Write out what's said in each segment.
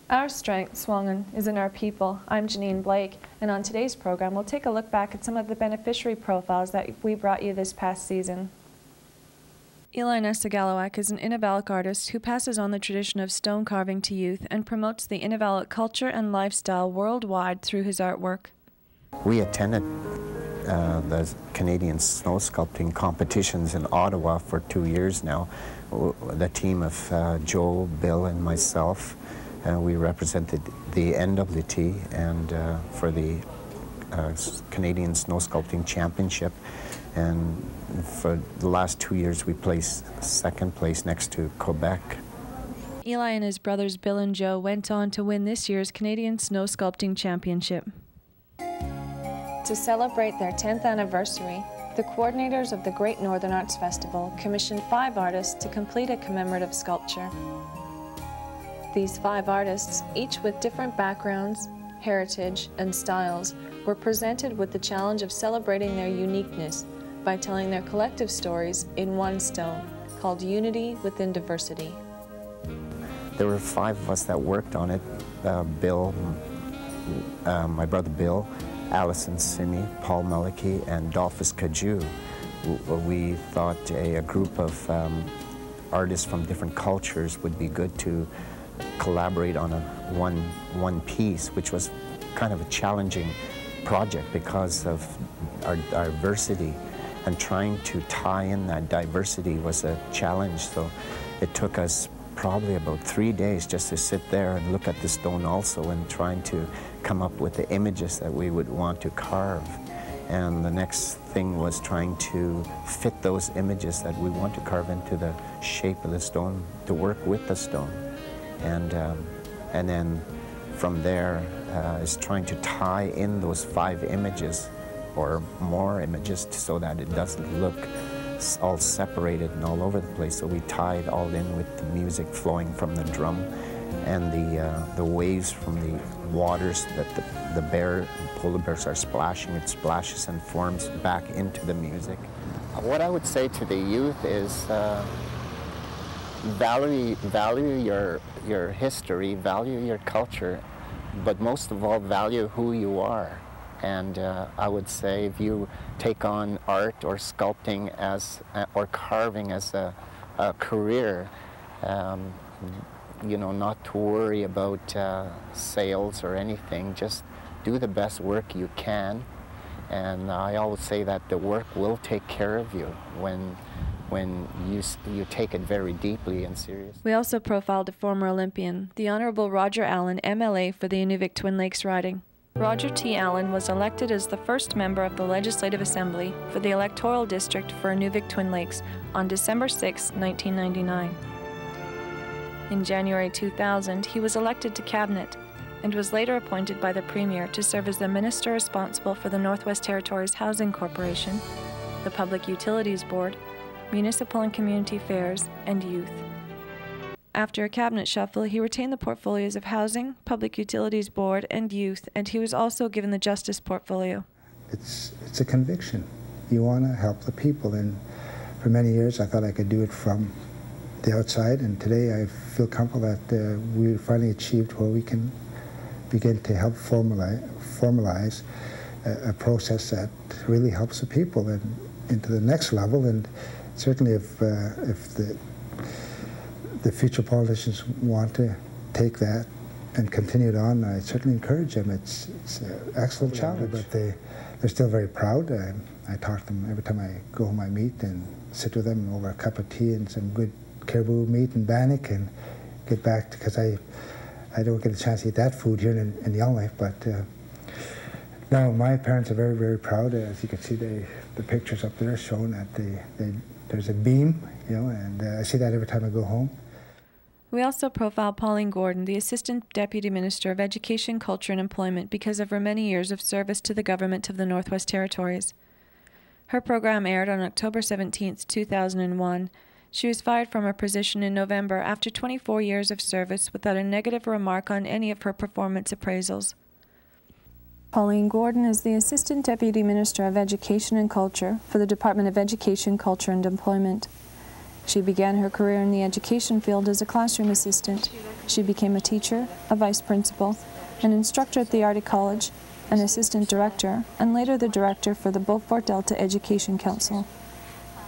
Our strength, SUAANGAN, is in our people. I'm Janine Blake, and on today's program we'll take a look back at some of the beneficiary profiles that we brought you this past season. Eli Nestagalowak is an Inuvalik artist who passes on the tradition of stone carving to youth and promotes the Inuvalik culture and lifestyle worldwide through his artwork. We attended the Canadian snow sculpting competitions in Ottawa for 2 years now. The team of Joe, Bill, and myself, we represented the NWT and for the Canadian Snow Sculpting Championship. And for the last 2 years, we placed second place next to Quebec. Eli and his brothers Bill and Joe went on to win this year's Canadian Snow Sculpting Championship. To celebrate their 10th anniversary, the coordinators of the Great Northern Arts Festival commissioned 5 artists to complete a commemorative sculpture. These 5 artists, each with different backgrounds, heritage, and styles, were presented with the challenge of celebrating their uniqueness by telling their collective stories in one stone, called Unity Within Diversity. There were 5 of us that worked on it. Bill, my brother Bill, Allison Simi, Paul Melicky, and Dolphus Kaju. We thought a group of artists from different cultures would be good to collaborate on one piece, which was kind of a challenging project because of our diversity, and trying to tie in that diversity was a challenge. So it took us probably about 3 days just to sit there and look at the stone also and trying to come up with the images that we would want to carve. And the next thing was trying to fit those images that we want to carve into the shape of the stone, to work with the stone. And then from there is trying to tie in those 5 images or more images so that it doesn't look all separated and all over the place. So we tie it all in with the music flowing from the drum and the waves from the waters that the polar bears are splashing. It splashes and forms back into the music. What I would say to the youth is value your history, value your culture, but most of all, value who you are. And I would say if you take on art or sculpting or carving as a career, you know, not to worry about sales or anything, just do the best work you can. And I always say that the work will take care of you when you take it very deeply and seriously. We also profiled a former Olympian, the Honorable Roger Allen, MLA for the Inuvik Twin Lakes riding. Roger T. Allen was elected as the first member of the Legislative Assembly for the electoral district for Inuvik Twin Lakes on December 6, 1999. In January 2000, he was elected to Cabinet and was later appointed by the Premier to serve as the minister responsible for the Northwest Territories Housing Corporation, the Public Utilities Board, Municipal and Community Affairs, and Youth. After a cabinet shuffle, he retained the portfolios of Housing, Public Utilities Board, and Youth, and he was also given the Justice portfolio. It's a conviction. You want to help the people, and for many years I thought I could do it from the outside, and today I feel comfortable that we finally achieved where we can begin to help formalize a process that really helps the people and into the next level. And certainly if the future politicians want to take that and continue it on, I certainly encourage them. It's an excellent challenge, but they're still very proud. I talk to them every time I go home. I meet and sit with them over a cup of tea and some good caribou meat and bannock, and get back, because I don't get a chance to eat that food here in Yellowknife. But no, my parents are very, very proud. As you can see, the pictures up there showing that there's a beam, you know, and I see that every time I go home. We also profiled Pauline Gordon, the Assistant Deputy Minister of Education, Culture and Employment, because of her many years of service to the government of the Northwest Territories. Her program aired on October 17, 2001. She was fired from her position in November after 24 years of service without a negative remark on any of her performance appraisals. Pauline Gordon is the Assistant Deputy Minister of Education and Culture for the Department of Education, Culture and Employment. She began her career in the education field as a classroom assistant. She became a teacher, a vice principal, an instructor at the Arctic College, an assistant director, and later the director for the Beaufort Delta Education Council.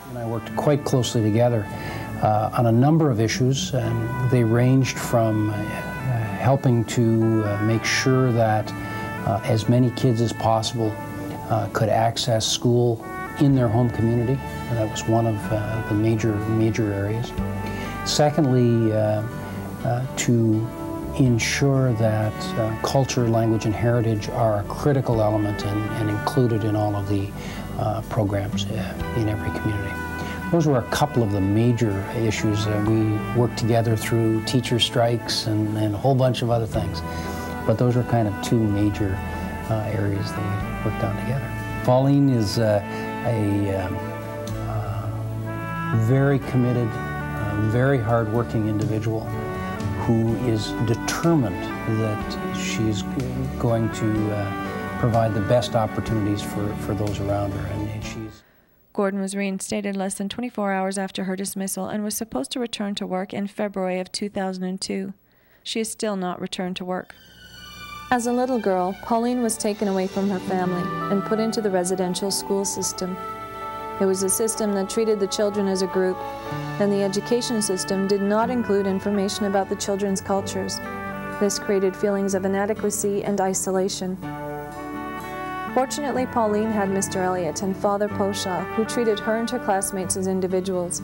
And I worked quite closely together on a number of issues. They ranged from helping to make sure that as many kids as possible could access school in their home community. And that was one of the major areas. Secondly, to ensure that culture, language, and heritage are a critical element and included in all of the programs in every community. Those were a couple of the major issues. We worked together through teacher strikes and a whole bunch of other things. But those were kind of two major areas that we worked on together. Pauline is a very committed, very hard-working individual who is determined that she's going to provide the best opportunities for those around her. And she's... Gordon was reinstated less than 24 hours after her dismissal and was supposed to return to work in February of 2002. She has still not returned to work. As a little girl, Pauline was taken away from her family and put into the residential school system. It was a system that treated the children as a group, and the education system did not include information about the children's cultures. This created feelings of inadequacy and isolation. Fortunately, Pauline had Mr. Elliott and Father Poshaw, who treated her and her classmates as individuals,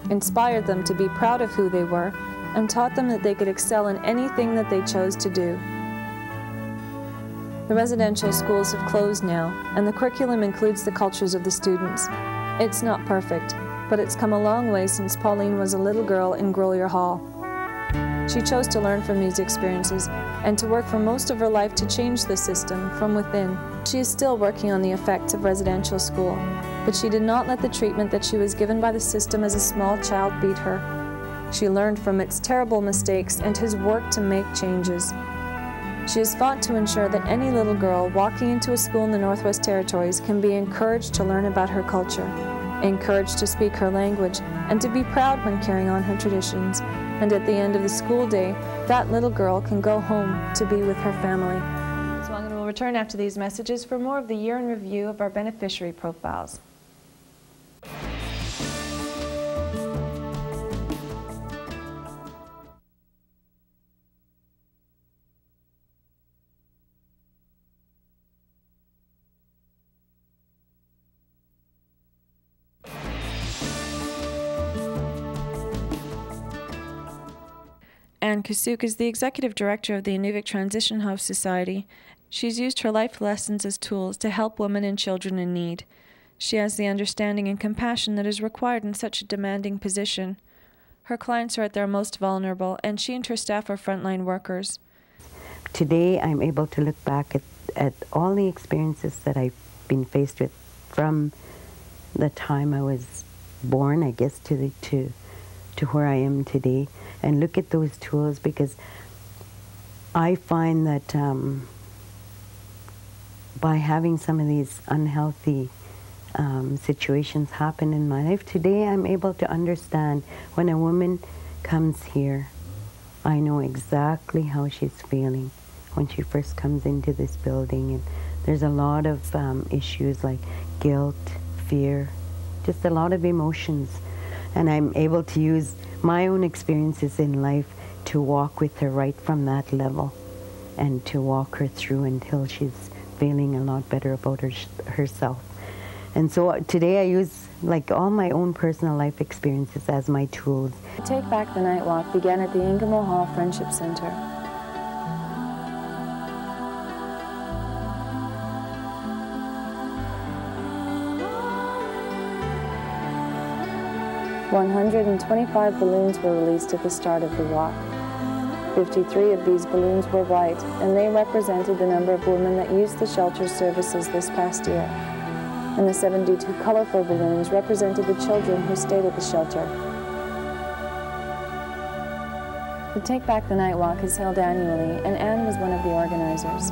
inspired them to be proud of who they were, and taught them that they could excel in anything that they chose to do. The residential schools have closed now, and the curriculum includes the cultures of the students. It's not perfect, but it's come a long way since Pauline was a little girl in Grolier Hall. She chose to learn from these experiences and to work for most of her life to change the system from within. She is still working on the effects of residential school, but she did not let the treatment that she was given by the system as a small child beat her. She learned from its terrible mistakes and has worked to make changes. She has fought to ensure that any little girl walking into a school in the Northwest Territories can be encouraged to learn about her culture, encouraged to speak her language, and to be proud when carrying on her traditions. And at the end of the school day, that little girl can go home to be with her family. SUAANGAN will return after these messages for more of the year in review of our beneficiary profiles. Anne Kasuk is the Executive Director of the Inuvik Transition House Society. She's used her life lessons as tools to help women and children in need. She has the understanding and compassion that is required in such a demanding position. Her clients are at their most vulnerable, and she and her staff are frontline workers. Today, I'm able to look back at all the experiences that I've been faced with from the time I was born, I guess, to where I am today, and look at those tools, because I find that by having some of these unhealthy situations happen in my life, today I'm able to understand when a woman comes here, I know exactly how she's feeling when she first comes into this building. And there's a lot of issues like guilt, fear, just a lot of emotions. And I'm able to use my own experiences in life to walk with her right from that level and to walk her through until she's feeling a lot better about herself. And so today I use like all my own personal life experiences as my tools. The Take Back the Night Walk began at the Ingamo Hall Friendship Center. "125 balloons were released at the start of the walk. 53 of these balloons were white, and they represented the number of women that used the shelter services this past year. And the 72 colorful balloons represented the children who stayed at the shelter." The Take Back the Night Walk is held annually, and Anne was one of the organizers.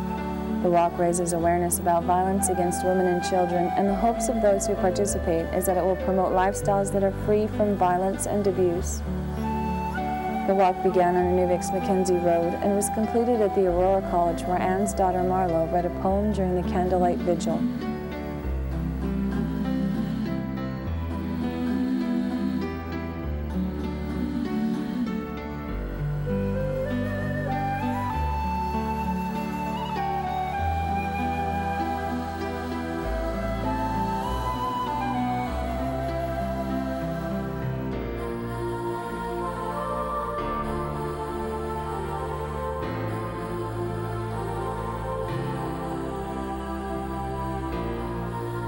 The walk raises awareness about violence against women and children, and the hopes of those who participate is that it will promote lifestyles that are free from violence and abuse. The walk began on Inuvik's Mackenzie Road and was concluded at the Aurora College, where Anne's daughter Marlo read a poem during the candlelight vigil.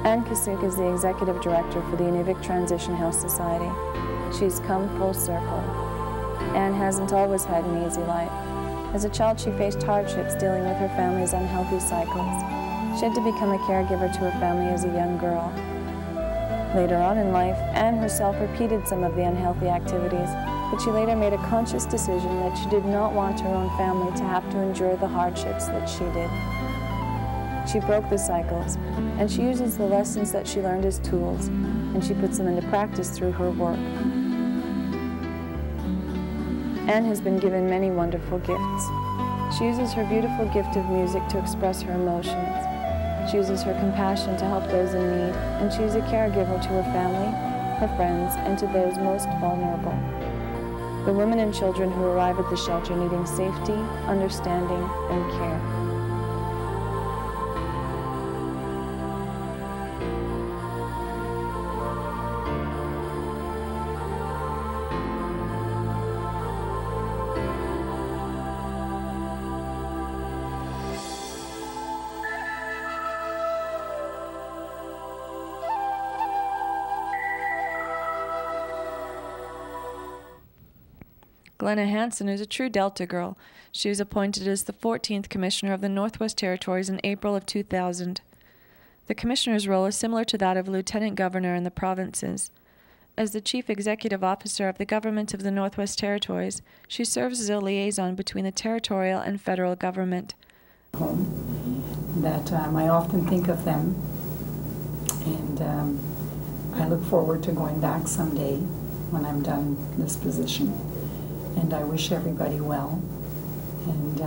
Anne Kasuk is the executive director for the Inuvik Transition House Society. She's come full circle. Anne hasn't always had an easy life. As a child, she faced hardships dealing with her family's unhealthy cycles. She had to become a caregiver to her family as a young girl. Later on in life, Anne herself repeated some of the unhealthy activities, but she later made a conscious decision that she did not want her own family to have to endure the hardships that she did. She broke the cycles, and she uses the lessons that she learned as tools, and she puts them into practice through her work. Anne has been given many wonderful gifts. She uses her beautiful gift of music to express her emotions. She uses her compassion to help those in need, and she is a caregiver to her family, her friends, and to those most vulnerable. The women and children who arrive at the shelter needing safety, understanding, and care. Glenna Hansen is a true Delta girl. She was appointed as the 14th Commissioner of the Northwest Territories in April of 2000. The Commissioner's role is similar to that of Lieutenant Governor in the provinces. As the Chief Executive Officer of the Government of the Northwest Territories, she serves as a liaison between the territorial and federal government. That I often think of them, and I look forward to going back someday when I'm done this position. And I wish everybody well. And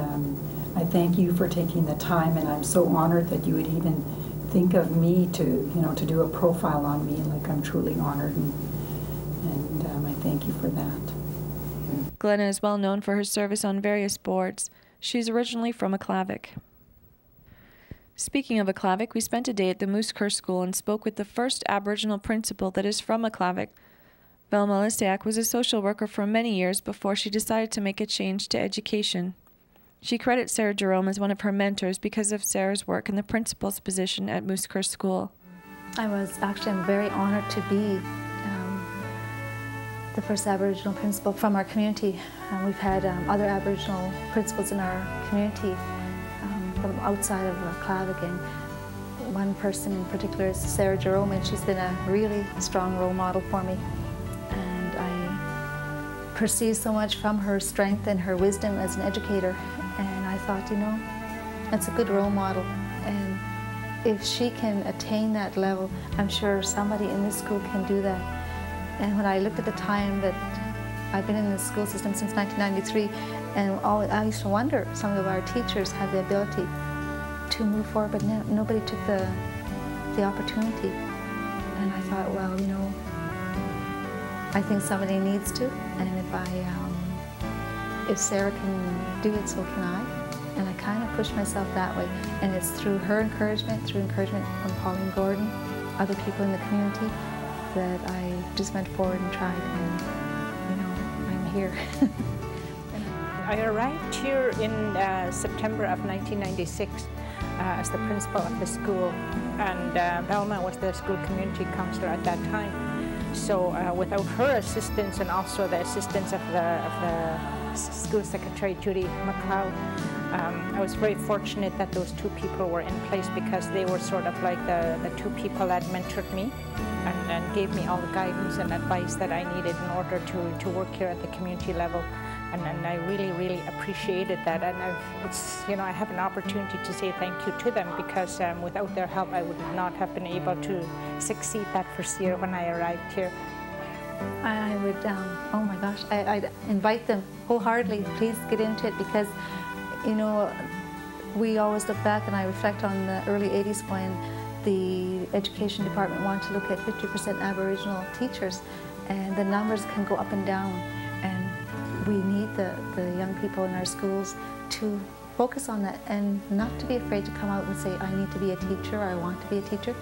I thank you for taking the time, and I'm so honored that you would even think of me to do a profile on me. Like, I'm truly honored, and I thank you for that. Glenna is well known for her service on various boards. She's originally from Aklavik. Speaking of Aklavik, we spent a day at the Moose Kerr School and spoke with the first Aboriginal principal that is from Aklavik. Velma Lisiak was a social worker for many years before she decided to make a change to education. She credits Sarah Jerome as one of her mentors because of Sarah's work in the principal's position at Moose Kerr School. I'm very honored to be the first Aboriginal principal from our community. We've had other Aboriginal principals in our community from outside of Aklavik, and one person in particular is Sarah Jerome, and she's been a really strong role model for me. Perceive so much from her strength and her wisdom as an educator, and I thought, that's a good role model, and if she can attain that level, I'm sure somebody in this school can do that. And when I looked at the time that I've been in the school system since 1993, and I used to wonder, some of our teachers had the ability to move forward, but nobody took the opportunity. And I thought, well, I think somebody needs to, and if Sarah can do it, so can I. And I kind of pushed myself that way, and it's through her encouragement, from Pauline Gordon, other people in the community, that I just went forward and tried, and I'm here. I arrived here in September of 1996 as the principal of the school, and Velma was the school community counselor at that time. So without her assistance, and also the assistance of the school secretary, Judy McLeod, I was very fortunate that those two people were in place, because they were sort of like the two people that mentored me and gave me all the guidance and advice that I needed in order to work here at the community level. And I really, really appreciated that. And I have an opportunity to say thank you to them, because without their help, I would not have been able to succeed that first year when I arrived here. I would, oh my gosh, I'd invite them wholeheartedly, please get into it, because, you know, we always look back, and I reflect on the early 80s when the education department wanted to look at 50% Aboriginal teachers, and the numbers can go up and down, and we need the young people in our schools to focus on that and not to be afraid to come out and say, I need to be a teacher, or I want to be a teacher,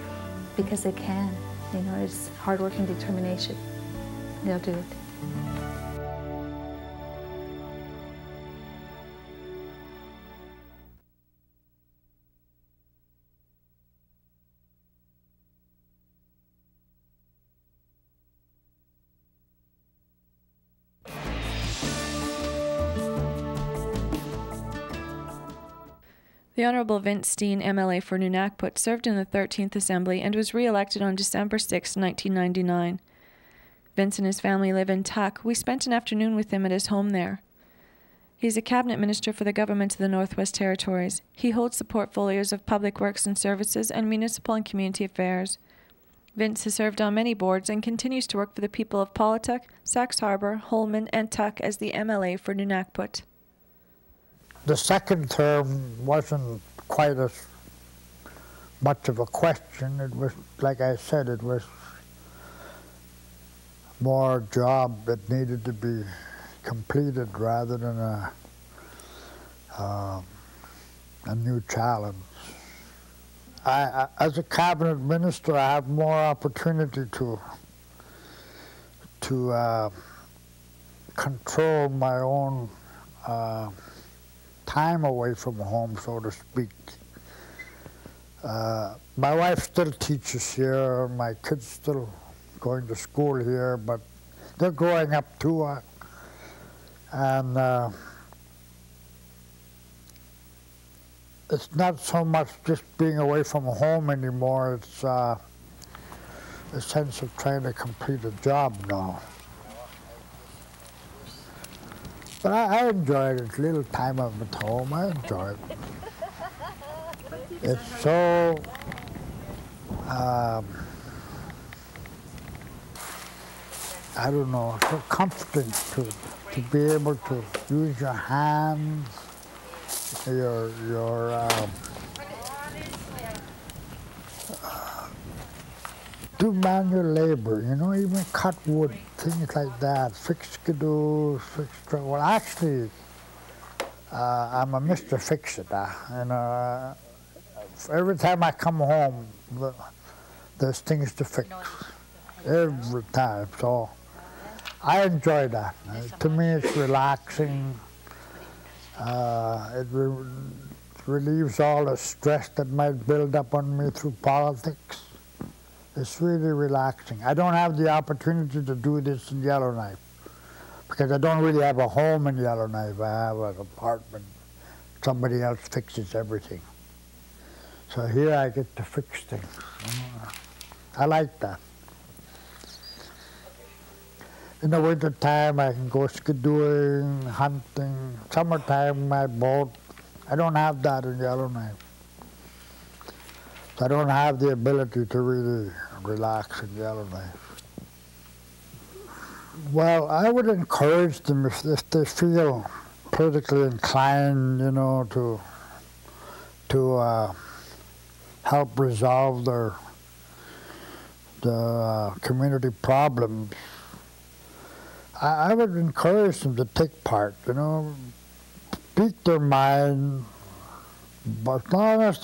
because they can. You know, it's hard work and determination. They'll do it. The Honourable Vince Steen, MLA for Nunakput, served in the 13th Assembly and was re-elected on December 6, 1999. Vince and his family live in Tuk. We spent an afternoon with him at his home there. He's a cabinet minister for the government of the Northwest Territories. He holds the portfolios of Public Works and Services and Municipal and Community Affairs. Vince has served on many boards and continues to work for the people of Paulatuk, Sax Harbour, Holman and Tuk as the MLA for Nunakput. The second term wasn't quite as much of a question. It was, like I said, it was more a job that needed to be completed rather than a new challenge. As a cabinet minister, I have more opportunity to control my own time away from home, so to speak. My wife still teaches here, my kids still going to school here, but they're growing up too. And it's not so much just being away from home anymore, it's a sense of trying to complete a job now. But I enjoy it. Little time I'm at home, I enjoy it. It's so I don't know, so comforting to be able to use your hands, your do manual labor, you know, even cut wood, things like that, fix skidoos, well, actually, I'm a Mr. Fix-It, and every time I come home, there's things to fix, every time, so I enjoy that. To me, it's relaxing. It relieves all the stress that might build up on me through politics. It's really relaxing. I don't have the opportunity to do this in Yellowknife because I don't really have a home in Yellowknife. I have an apartment. Somebody else fixes everything. So here I get to fix things. I like that. In the winter time, I can go skidooing, hunting. Summertime, my boat. I don't have that in Yellowknife. So I don't have the ability to really relax in Yellowknife. Well, I would encourage them if they feel politically inclined, you know, to help resolve the community problems. I would encourage them to take part, you know, speak their mind, but as long as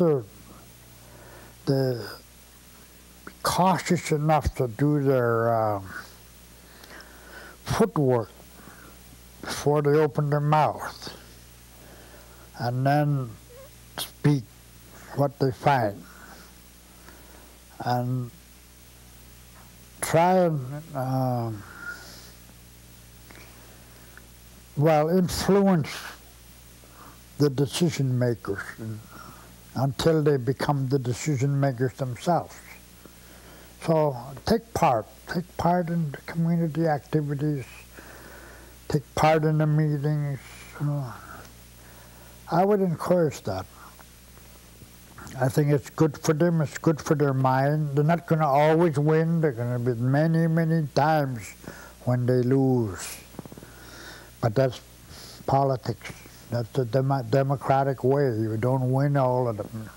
they're cautious enough to do their footwork before they open their mouth, and then speak what they find, and try and well, influence the decision makers until they become the decision makers themselves. So take part in the community activities, take part in the meetings. You know. I would encourage that. I think it's good for them, it's good for their mind. They're not going to always win. There are going to be many, many times when they lose. But that's politics. That's the democratic way. You don't win all of them.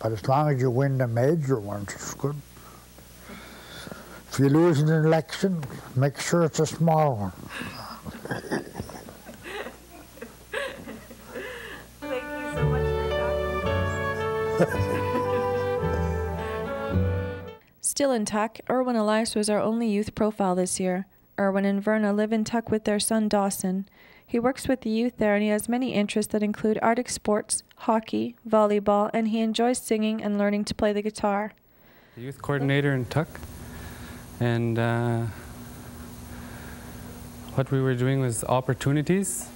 But as long as you win the major ones, it's good. If you lose an election, make sure it's a small one. Thank you so much for talking to us. Still in Tuck, Erwin Elias was our only youth profile this year. Erwin and Verna live in Tuck with their son Dawson. He works with the youth there and he has many interests that include Arctic sports, hockey, volleyball, and he enjoys singing and learning to play the guitar. The youth coordinator in Tuck, and what we were doing was opportunities.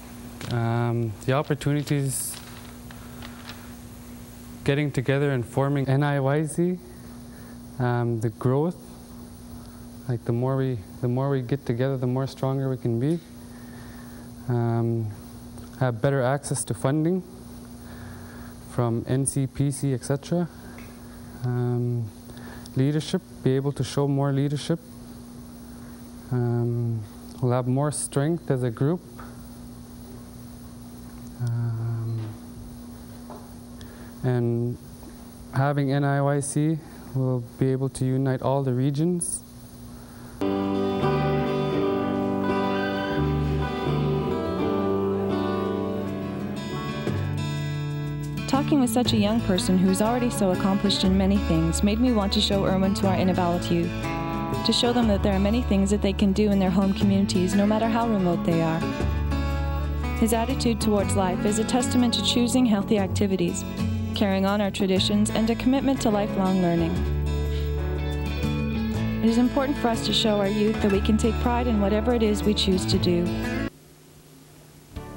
The opportunities, getting together and forming NIYC, the growth. Like the more we get together, the more stronger we can be. Have better access to funding from NCPC, etc. Leadership, be able to show more leadership. We'll have more strength as a group. And having NIYC, we'll be able to unite all the regions. Talking with such a young person who's already so accomplished in many things made me want to show Erwin to our Innivallet youth, to show them that there are many things that they can do in their home communities, no matter how remote they are. His attitude towards life is a testament to choosing healthy activities, carrying on our traditions, and a commitment to lifelong learning. It is important for us to show our youth that we can take pride in whatever it is we choose to do.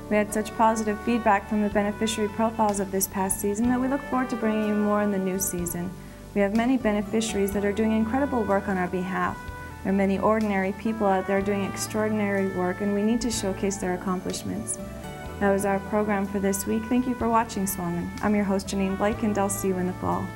We had such positive feedback from the beneficiary profiles of this past season that we look forward to bringing you more in the new season. We have many beneficiaries that are doing incredible work on our behalf. There are many ordinary people out there doing extraordinary work, and we need to showcase their accomplishments. That was our program for this week. Thank you for watching SUAANGAN. I'm your host, Janine Blake, and I'll see you in the fall.